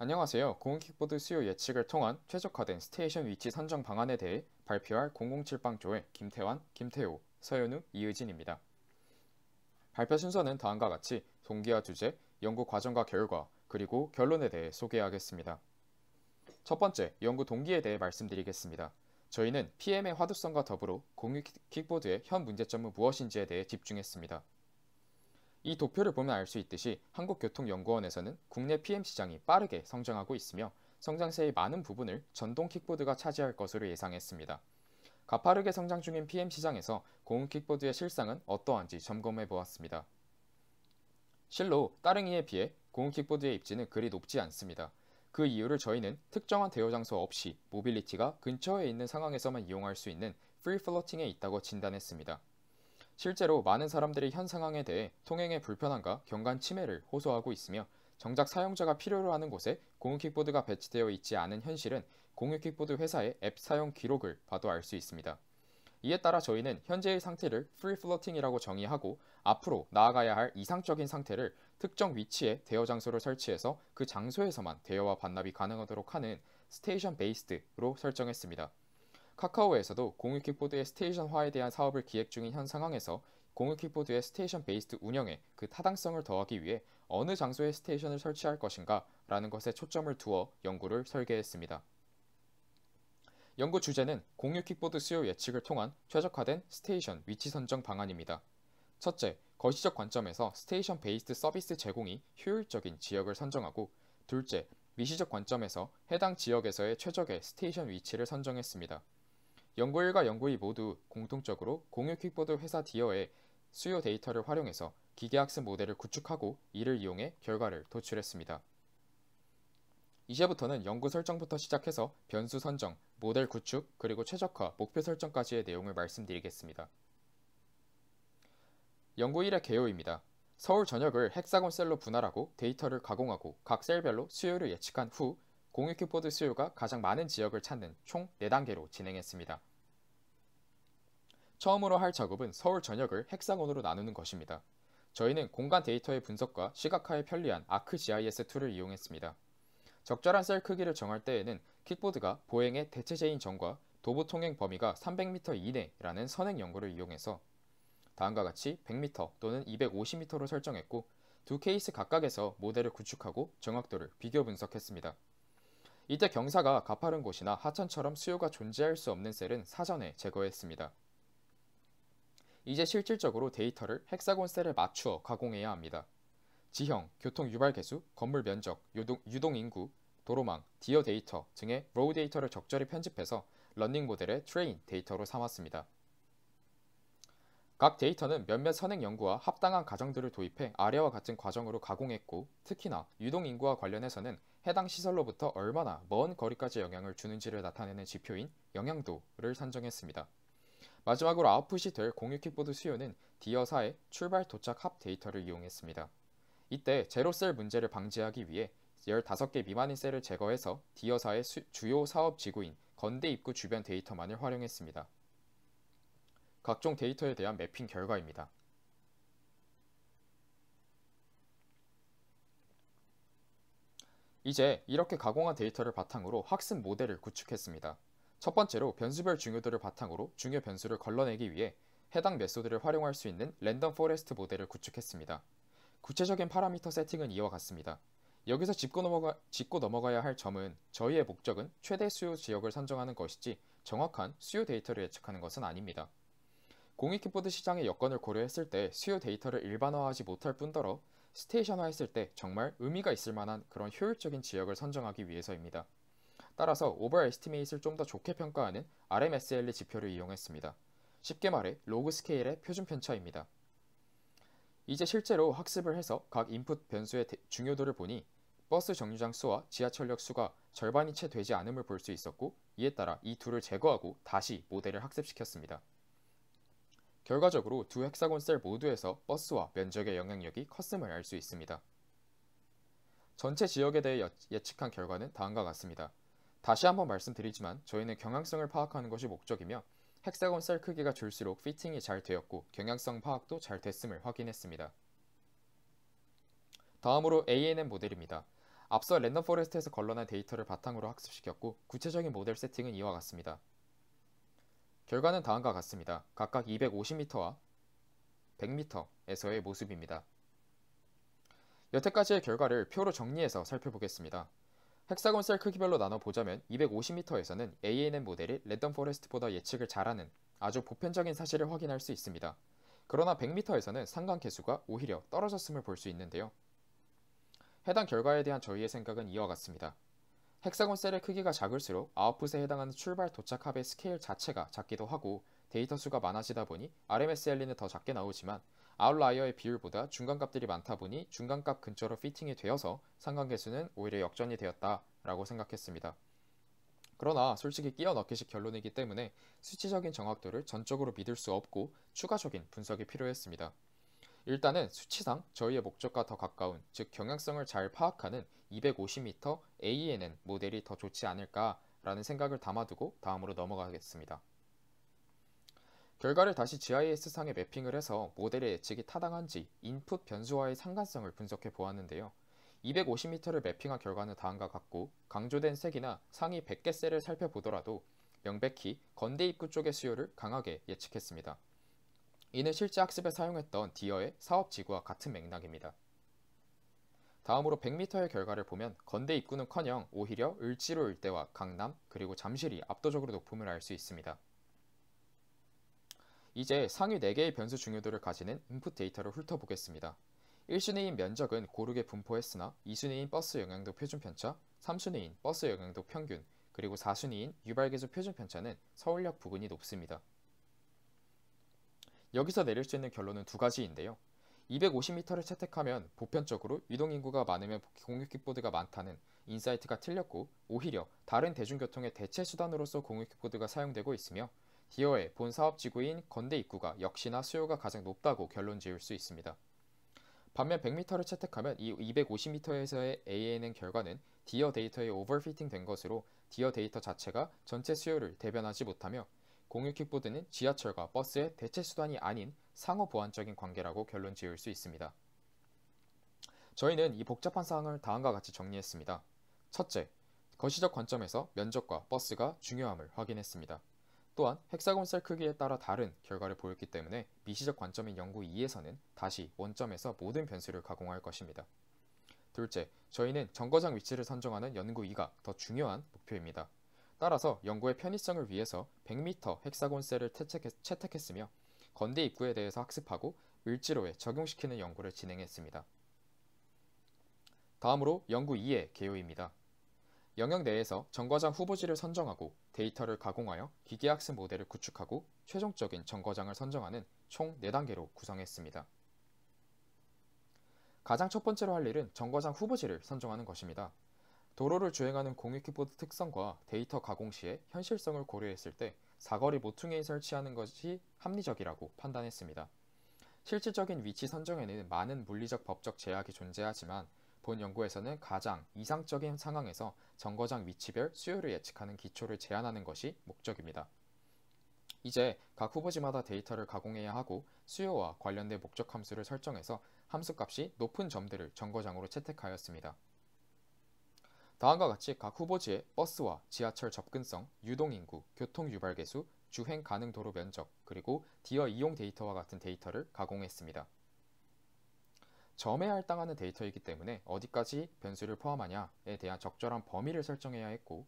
안녕하세요. 공익킥보드 수요 예측을 통한 최적화된 스테이션 위치 선정 방안에 대해 발표할 007방조의 김태환, 김태호, 서현우, 이의진입니다. 발표 순서는 다음과 같이 동기와 주제, 연구 과정과 결과, 그리고 결론에 대해 소개하겠습니다. 첫 번째, 연구 동기에 대해 말씀드리겠습니다. 저희는 PM의 화두성과 더불어 공익킥보드의 현 문제점은 무엇인지에 대해 집중했습니다. 이 도표를 보면 알 수 있듯이 한국교통연구원에서는 국내 PM 시장이 빠르게 성장하고 있으며 성장세의 많은 부분을 전동 킥보드가 차지할 것으로 예상했습니다. 가파르게 성장 중인 PM 시장에서 고무 킥보드의 실상은 어떠한지 점검해 보았습니다. 실로 따릉이에 비해 고무 킥보드의 입지는 그리 높지 않습니다. 그 이유를 저희는 특정한 대여 장소 없이 모빌리티가 근처에 있는 상황에서만 이용할 수 있는 프리 플로팅에 있다고 진단했습니다. 실제로 많은 사람들이 현 상황에 대해 통행의 불편함과 경관 침해를 호소하고 있으며 정작 사용자가 필요로 하는 곳에 공유킥보드가 배치되어 있지 않은 현실은 공유킥보드 회사의 앱 사용 기록을 봐도 알 수 있습니다. 이에 따라 저희는 현재의 상태를 프리 플로팅이라고 정의하고 앞으로 나아가야 할 이상적인 상태를 특정 위치에 대여 장소를 설치해서 그 장소에서만 대여와 반납이 가능하도록 하는 스테이션 베이스드로 설정했습니다. 카카오에서도 공유킥보드의 스테이션화에 대한 사업을 기획 중인 현 상황에서 공유킥보드의 스테이션 베이스드 운영에 그 타당성을 더하기 위해 어느 장소에 스테이션을 설치할 것인가 라는 것에 초점을 두어 연구를 설계했습니다. 연구 주제는 공유킥보드 수요 예측을 통한 최적화된 스테이션 위치 선정 방안입니다. 첫째, 거시적 관점에서 스테이션 베이스드 서비스 제공이 효율적인 지역을 선정하고, 둘째, 미시적 관점에서 해당 지역에서의 최적의 스테이션 위치를 선정했습니다. 연구 1과 연구 2 모두 공통적으로 공유 킥보드 회사 디어의 수요 데이터를 활용해서 기계학습 모델을 구축하고 이를 이용해 결과를 도출했습니다. 이제부터는 연구 설정부터 시작해서 변수 선정, 모델 구축, 그리고 최적화, 목표 설정까지의 내용을 말씀드리겠습니다. 연구 1의 개요입니다. 서울 전역을 헥사곤 셀로 분할하고 데이터를 가공하고 각 셀별로 수요를 예측한 후 공유 킥보드 수요가 가장 많은 지역을 찾는 총 4단계로 진행했습니다. 처음으로 할 작업은 서울 전역을 헥사곤으로 나누는 것입니다. 저희는 공간 데이터의 분석과 시각화에 편리한 ArcGIS 툴을 이용했습니다. 적절한 셀 크기를 정할 때에는 킥보드가 보행의 대체제인 전과 도보 통행 범위가 300m 이내라는 선행 연구를 이용해서 다음과 같이 100m 또는 250m로 설정했고 두 케이스 각각에서 모델을 구축하고 정확도를 비교 분석했습니다. 이때 경사가 가파른 곳이나 하천처럼 수요가 존재할 수 없는 셀은 사전에 제거했습니다. 이제 실질적으로 데이터를 헥사곤 셀에 맞추어 가공해야 합니다. 지형, 교통 유발 개수, 건물 면적, 유동 인구, 도로망, 디어 데이터 등의 로우 데이터를 적절히 편집해서 러닝 모델의 트레인 데이터로 삼았습니다. 각 데이터는 몇몇 선행 연구와 합당한 가정들을 도입해 아래와 같은 과정으로 가공했고, 특히나 유동 인구와 관련해서는 해당 시설로부터 얼마나 먼 거리까지 영향을 주는지를 나타내는 지표인 영향도를 산정했습니다. 마지막으로 아웃풋이 될 공유 킥보드 수요는 디어사의 출발 도착 합 데이터를 이용했습니다. 이때 제로셀 문제를 방지하기 위해 15개 미만인 셀을 제거해서 디어사의 주요 사업 지구인 건대 입구 주변 데이터만을 활용했습니다. 각종 데이터에 대한 매핑 결과입니다. 이제 이렇게 가공한 데이터를 바탕으로 학습 모델을 구축했습니다. 첫 번째로 변수별 중요도를 바탕으로 중요 변수를 걸러내기 위해 해당 메소드를 활용할 수 있는 랜덤 포레스트 모델을 구축했습니다. 구체적인 파라미터 세팅은 이와 같습니다. 여기서 짚고 넘어가야 할 점은 저희의 목적은 최대 수요 지역을 선정하는 것이지 정확한 수요 데이터를 예측하는 것은 아닙니다. 공익 킥보드 시장의 여건을 고려했을 때 수요 데이터를 일반화하지 못할 뿐더러 스테이션화했을 때 정말 의미가 있을 만한 그런 효율적인 지역을 선정하기 위해서입니다. 따라서 오버 에스티메이트를 좀 더 좋게 평가하는 RMSLE 지표를 이용했습니다. 쉽게 말해 로그 스케일의 표준 편차입니다. 이제 실제로 학습을 해서 각 인풋 변수의 중요도를 보니 버스 정류장 수와 지하철역 수가 절반이 채 되지 않음을 볼 수 있었고, 이에 따라 이 둘을 제거하고 다시 모델을 학습시켰습니다. 결과적으로 두 헥사곤 셀 모두에서 버스와 면적의 영향력이 컸음을 알 수 있습니다. 전체 지역에 대해 예측한 결과는 다음과 같습니다. 다시 한번 말씀드리지만 저희는 경향성을 파악하는 것이 목적이며 헥사곤 셀 크기가 줄수록 피팅이 잘 되었고 경향성 파악도 잘 됐음을 확인했습니다. 다음으로 ANN 모델입니다. 앞서 랜덤 포레스트에서 걸러낸 데이터를 바탕으로 학습시켰고 구체적인 모델 세팅은 이와 같습니다. 결과는 다음과 같습니다. 각각 250m와 100m에서의 모습입니다. 여태까지의 결과를 표로 정리해서 살펴보겠습니다. 헥사곤 셀 크기별로 나눠보자면 250m에서는 ANN 모델이 랜덤 포레스트보다 예측을 잘하는 아주 보편적인 사실을 확인할 수 있습니다. 그러나 100m에서는 상관 개수가 오히려 떨어졌음을 볼 수 있는데요. 해당 결과에 대한 저희의 생각은 이와 같습니다. 헥사곤 셀의 크기가 작을수록 아웃풋에 해당하는 출발 도착 합의 스케일 자체가 작기도 하고 데이터 수가 많아지다 보니 RMSL리는 더 작게 나오지만 아웃라이어의 비율보다 중간값들이 많다 보니 중간값 근처로 피팅이 되어서 상관계수는 오히려 역전이 되었다라고 생각했습니다. 그러나 솔직히 끼워 넣기식 결론이기 때문에 수치적인 정확도를 전적으로 믿을 수 없고 추가적인 분석이 필요했습니다. 일단은 수치상 저희의 목적과 더 가까운, 즉 경향성을 잘 파악하는 250m ANN 모델이 더 좋지 않을까라는 생각을 담아두고 다음으로 넘어가겠습니다. 결과를 다시 GIS상에 매핑을 해서 모델의 예측이 타당한지 인풋 변수와의 상관성을 분석해 보았는데요. 250m를 매핑한 결과는 다음과 같고 강조된 색이나 상위 100개 셀을 살펴보더라도 명백히 건대 입구 쪽의 수요를 강하게 예측했습니다. 이는 실제 학습에 사용했던 디어의 사업지구와 같은 맥락입니다. 다음으로 100m의 결과를 보면 건대 입구는커녕 오히려 을지로 일대와 강남 그리고 잠실이 압도적으로 높음을 알 수 있습니다. 이제 상위 4개의 변수 중요도를 가지는 인풋 데이터를 훑어보겠습니다. 1순위인 면적은 고르게 분포했으나 2순위인 버스 영향도 표준 편차, 3순위인 버스 영향도 평균, 그리고 4순위인 유발계수 표준 편차는 서울역 부근이 높습니다. 여기서 내릴 수 있는 결론은 두 가지인데요. 250m를 채택하면 보편적으로 유동인구가 많으면 공유킥보드가 많다는 인사이트가 틀렸고 오히려 다른 대중교통의 대체 수단으로서 공유킥보드가 사용되고 있으며 디어의 본 사업지구인 건대 입구가 역시나 수요가 가장 높다고 결론 지을 수 있습니다. 반면 100m를 채택하면 이 250m에서의 ANN 결과는 디어 데이터에 오버피팅 된 것으로 디어 데이터 자체가 전체 수요를 대변하지 못하며 공유킥보드는 지하철과 버스의 대체 수단이 아닌 상호 보완적인 관계라고 결론 지을 수 있습니다. 저희는 이 복잡한 사항을 다음과 같이 정리했습니다. 첫째, 거시적 관점에서 면적과 버스가 중요함을 확인했습니다. 또한 헥사곤 셀 크기에 따라 다른 결과를 보였기 때문에 미시적 관점인 연구 2에서는 다시 원점에서 모든 변수를 가공할 것입니다. 둘째, 저희는 정거장 위치를 선정하는 연구 2가 더 중요한 목표입니다. 따라서 연구의 편의성을 위해서 100m 헥사곤 셀을 채택했으며 건대 입구에 대해서 학습하고 을지로에 적용시키는 연구를 진행했습니다. 다음으로 연구 2의 개요입니다. 영역 내에서 정거장 후보지를 선정하고 데이터를 가공하여 기계학습 모델을 구축하고 최종적인 정거장을 선정하는 총 4단계로 구성했습니다. 가장 첫 번째로 할 일은 정거장 후보지를 선정하는 것입니다. 도로를 주행하는 공유킥보드 특성과 데이터 가공 시에 현실성을 고려했을 때 사거리 모퉁이에 설치하는 것이 합리적이라고 판단했습니다. 실질적인 위치 선정에는 많은 물리적 법적 제약이 존재하지만 본 연구에서는 가장 이상적인 상황에서 정거장 위치별 수요를 예측하는 기초를 제안하는 것이 목적입니다. 이제 각 후보지마다 데이터를 가공해야 하고 수요와 관련된 목적 함수를 설정해서 함수값이 높은 점들을 정거장으로 채택하였습니다. 다음과 같이 각 후보지의 버스와 지하철 접근성, 유동인구, 교통유발계수, 주행 가능 도로 면적, 그리고 디어 이용 데이터와 같은 데이터를 가공했습니다. 점에 할당하는 데이터이기 때문에 어디까지 변수를 포함하냐에 대한 적절한 범위를 설정해야 했고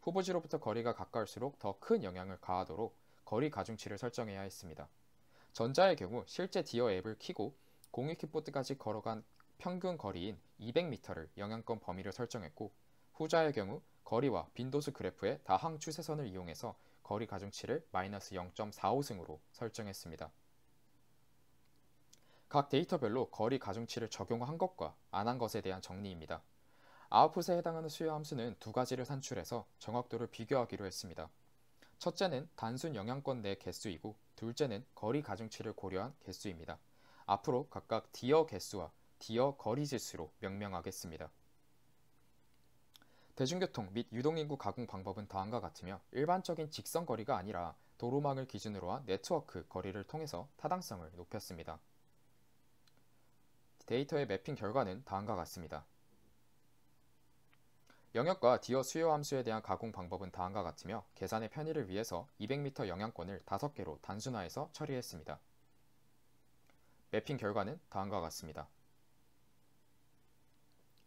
후보지로부터 거리가 가까울수록 더 큰 영향을 가하도록 거리 가중치를 설정해야 했습니다. 전자의 경우 실제 디어 앱을 켜고 공유킥보드까지 걸어간 평균 거리인 200m를 영향권 범위를 설정했고 후자의 경우 거리와 빈도수 그래프의 다항 추세선을 이용해서 거리 가중치를 마이너스 0.45승으로 설정했습니다. 각 데이터별로 거리 가중치를 적용한 것과 안 한 것에 대한 정리입니다. 아웃풋에 해당하는 수요 함수는 두 가지를 산출해서 정확도를 비교하기로 했습니다. 첫째는 단순 영향권 내 개수이고 둘째는 거리 가중치를 고려한 개수입니다. 앞으로 각각 디어 개수와 디어 거리 지수로 명명하겠습니다. 대중교통 및 유동인구 가공 방법은 다음과 같으며 일반적인 직선 거리가 아니라 도로망을 기준으로 한 네트워크 거리를 통해서 타당성을 높였습니다. 데이터의 매핑 결과는 다음과 같습니다. 영역과 디어 수요 함수에 대한 가공 방법은 다음과 같으며 계산의 편의를 위해서 200m 영향권을 5개로 단순화해서 처리했습니다. 매핑 결과는 다음과 같습니다.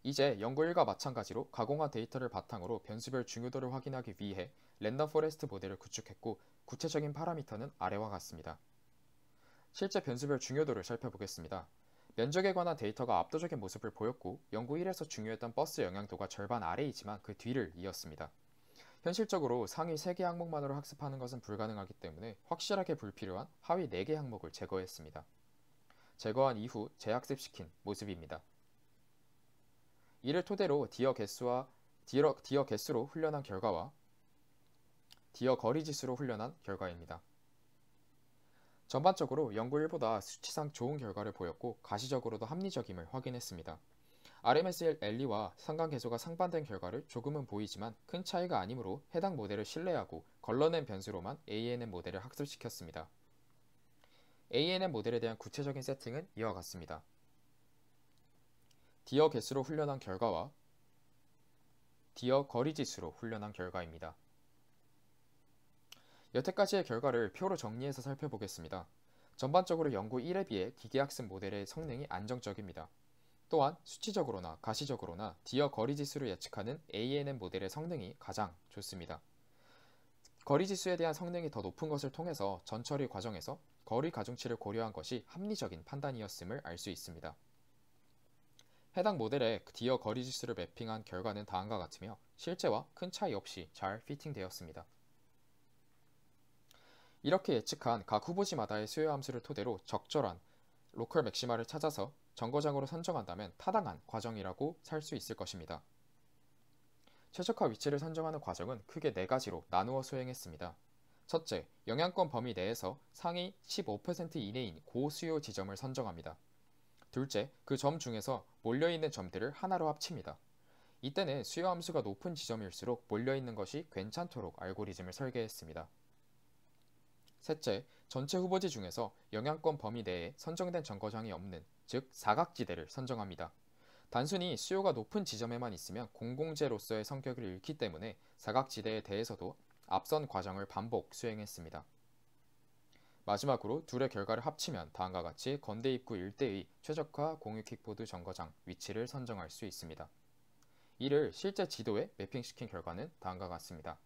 이제 연구 1과 마찬가지로 가공한 데이터를 바탕으로 변수별 중요도를 확인하기 위해 랜덤 포레스트 모델을 구축했고 구체적인 파라미터는 아래와 같습니다. 실제 변수별 중요도를 살펴보겠습니다. 면적에 관한 데이터가 압도적인 모습을 보였고 연구 1에서 중요했던 버스 영향도가 절반 아래이지만 그 뒤를 이었습니다. 현실적으로 상위 3개 항목만으로 학습하는 것은 불가능하기 때문에 확실하게 불필요한 하위 4개 항목을 제거했습니다. 제거한 이후 재학습시킨 모습입니다. 이를 토대로 디어 개수로 훈련한 결과와 디어 거리 지수로 훈련한 결과입니다. 전반적으로 연구 1보다 수치상 좋은 결과를 보였고 가시적으로도 합리적임을 확인했습니다. RMSL리와 상관계수가 상반된 결과를 조금은 보이지만 큰 차이가 아니므로 해당 모델을 신뢰하고 걸러낸 변수로만 ANN 모델을 학습시켰습니다. ANN 모델에 대한 구체적인 세팅은 이와 같습니다. 디어 개수로 훈련한 결과와 디어 거리 지수로 훈련한 결과입니다. 여태까지의 결과를 표로 정리해서 살펴보겠습니다. 전반적으로 연구 1에 비해 기계학습 모델의 성능이 안정적입니다. 또한 수치적으로나 가시적으로나 디어 거리 지수를 예측하는 ANN 모델의 성능이 가장 좋습니다. 거리 지수에 대한 성능이 더 높은 것을 통해서 전처리 과정에서 거리 가중치를 고려한 것이 합리적인 판단이었음을 알 수 있습니다. 해당 모델에 디어 거리 지수를 매핑한 결과는 다음과 같으며 실제와 큰 차이 없이 잘 피팅되었습니다. 이렇게 예측한 각 후보지마다의 수요 함수를 토대로 적절한 로컬 맥시마를 찾아서 정거장으로 선정한다면 타당한 과정이라고 살 수 있을 것입니다. 최적화 위치를 선정하는 과정은 크게 4가지로 나누어 수행했습니다. 첫째, 영향권 범위 내에서 상위 15% 이내인 고수요 지점을 선정합니다. 둘째, 그 점 중에서 몰려있는 점들을 하나로 합칩니다. 이때는 수요 함수가 높은 지점일수록 몰려있는 것이 괜찮도록 알고리즘을 설계했습니다. 셋째, 전체 후보지 중에서 영향권 범위 내에 선정된 정거장이 없는, 즉 사각지대를 선정합니다. 단순히 수요가 높은 지점에만 있으면 공공재로서의 성격을 잃기 때문에 사각지대에 대해서도 앞선 과정을 반복 수행했습니다. 마지막으로 둘의 결과를 합치면 다음과 같이 건대 입구 일대의 최적화 공유 킥보드 정거장 위치를 선정할 수 있습니다. 이를 실제 지도에 매핑시킨 결과는 다음과 같습니다.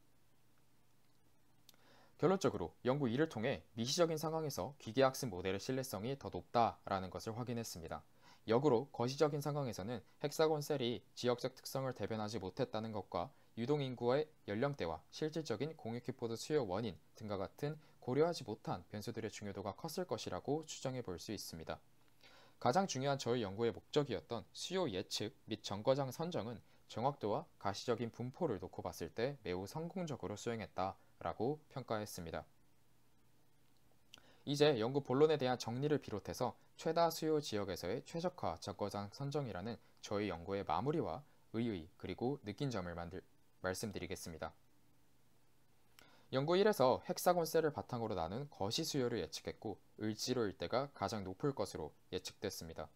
결론적으로 연구 2를 통해 미시적인 상황에서 기계학습 모델의 신뢰성이 더 높다라는 것을 확인했습니다. 역으로 거시적인 상황에서는 헥사곤 셀이 지역적 특성을 대변하지 못했다는 것과 유동인구의 연령대와 실질적인 공유 킥보드 수요 원인 등과 같은 고려하지 못한 변수들의 중요도가 컸을 것이라고 추정해 볼 수 있습니다. 가장 중요한 저희 연구의 목적이었던 수요 예측 및 정거장 선정은 정확도와 가시적인 분포를 놓고 봤을 때 매우 성공적으로 수행했다라고 평가했습니다. 이제 연구 본론에 대한 정리를 비롯해서 최다 수요 지역에서의 최적화 정거장 선정이라는 저희 연구의 마무리와 의의 그리고 느낀 점을 말씀드리겠습니다. 연구 1에서 헥사곤 셀을 바탕으로 나눈 거시 수요를 예측했고 을지로 일대가 가장 높을 것으로 예측됐습니다.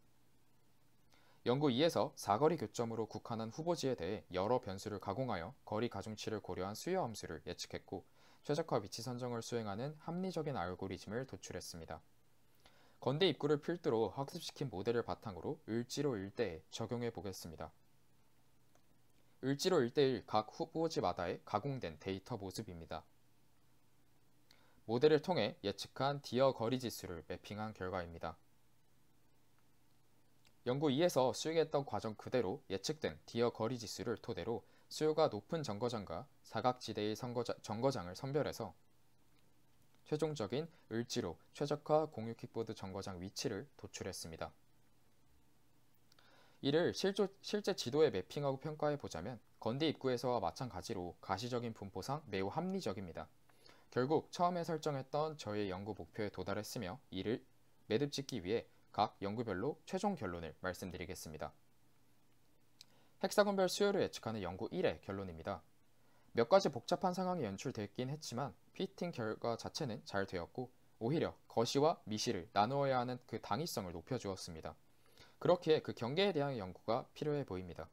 연구 2에서 사거리 교점으로 국한한 후보지에 대해 여러 변수를 가공하여 거리 가중치를 고려한 수요 함수를 예측했고 최적화 위치 선정을 수행하는 합리적인 알고리즘을 도출했습니다. 건대 입구를 필두로 학습시킨 모델을 바탕으로 을지로 일대에 적용해 보겠습니다. 을지로 일대의 각 후보지마다의 가공된 데이터 모습입니다. 모델을 통해 예측한 디어 거리 지수를 매핑한 결과입니다. 연구 2에서 수행했던 과정 그대로 예측된 디어 거리 지수를 토대로 수요가 높은 정거장과 사각지대의 정거장을 선별해서 최종적인 을지로 최적화 공유 킥보드 정거장 위치를 도출했습니다. 이를 실제 지도에 매핑하고 평가해보자면 건대 입구에서와 마찬가지로 가시적인 분포상 매우 합리적입니다. 결국 처음에 설정했던 저희의 연구 목표에 도달했으며 이를 매듭짓기 위해 각 연구별로 최종 결론을 말씀드리겠습니다. 헥사곤별 수요를 예측하는 연구 1의 결론입니다. 몇 가지 복잡한 상황이 연출됐긴 했지만 피팅 결과 자체는 잘 되었고 오히려 거시와 미시를 나누어야 하는 그 당위성을 높여주었습니다. 그렇기에 그 경계에 대한 연구가 필요해 보입니다.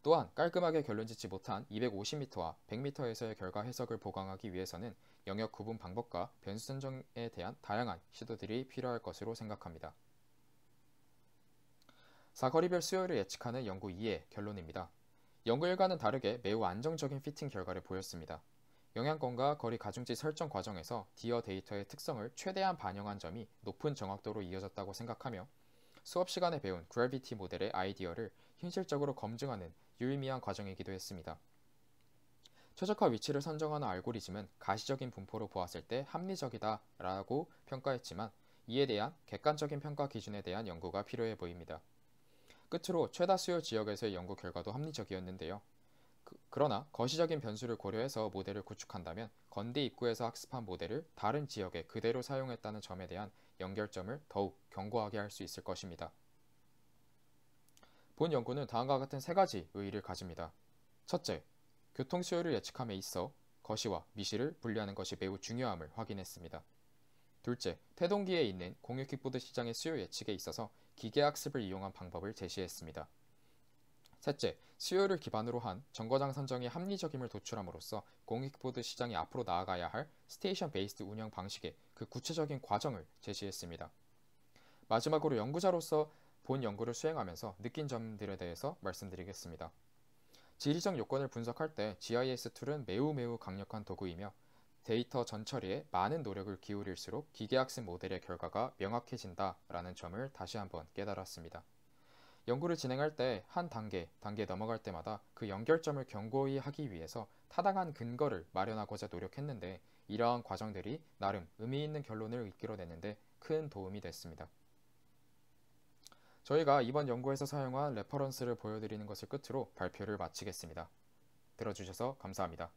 또한 깔끔하게 결론짓지 못한 250m와 100m에서의 결과 해석을 보강하기 위해서는 영역 구분 방법과 변수 선정에 대한 다양한 시도들이 필요할 것으로 생각합니다. 사거리별 수요를 예측하는 연구 2의 결론입니다. 연구 1과는 다르게 매우 안정적인 피팅 결과를 보였습니다. 영향권과 거리 가중치 설정 과정에서 디어 데이터의 특성을 최대한 반영한 점이 높은 정확도로 이어졌다고 생각하며 수업 시간에 배운 그래비티 모델의 아이디어를 현실적으로 검증하는 유의미한 과정이기도 했습니다. 최적화 위치를 선정하는 알고리즘은 가시적인 분포로 보았을 때 합리적이다라고 평가했지만 이에 대한 객관적인 평가 기준에 대한 연구가 필요해 보입니다. 끝으로 최다 수요 지역에서의 연구 결과도 합리적이었는데요. 그러나 거시적인 변수를 고려해서 모델을 구축한다면 건대 입구에서 학습한 모델을 다른 지역에 그대로 사용했다는 점에 대한 연결점을 더욱 견고하게 할 수 있을 것입니다. 본 연구는 다음과 같은 세 가지 의의를 가집니다. 첫째, 교통 수요를 예측함에 있어 거시와 미시를 분리하는 것이 매우 중요함을 확인했습니다. 둘째, 태동기에 있는 공유 킥보드 시장의 수요 예측에 있어서 기계학습을 이용한 방법을 제시했습니다. 셋째, 수요를 기반으로 한 정거장 선정의 합리적임을 도출함으로써 공유 킥보드 시장이 앞으로 나아가야 할 스테이션 베이스드 운영 방식의 그 구체적인 과정을 제시했습니다. 마지막으로 연구자로서 본 연구를 수행하면서 느낀 점들에 대해서 말씀드리겠습니다. 지리적 요건을 분석할 때 GIS 툴은 매우 강력한 도구이며 데이터 전처리에 많은 노력을 기울일수록 기계학습 모델의 결과가 명확해진다라는 점을 다시 한번 깨달았습니다. 연구를 진행할 때 한 단계 넘어갈 때마다 그 연결점을 견고히 하기 위해서 타당한 근거를 마련하고자 노력했는데 이러한 과정들이 나름 의미 있는 결론을 이끌어내는데 큰 도움이 됐습니다. 저희가 이번 연구에서 사용한 레퍼런스를 보여드리는 것을 끝으로 발표를 마치겠습니다. 들어주셔서 감사합니다.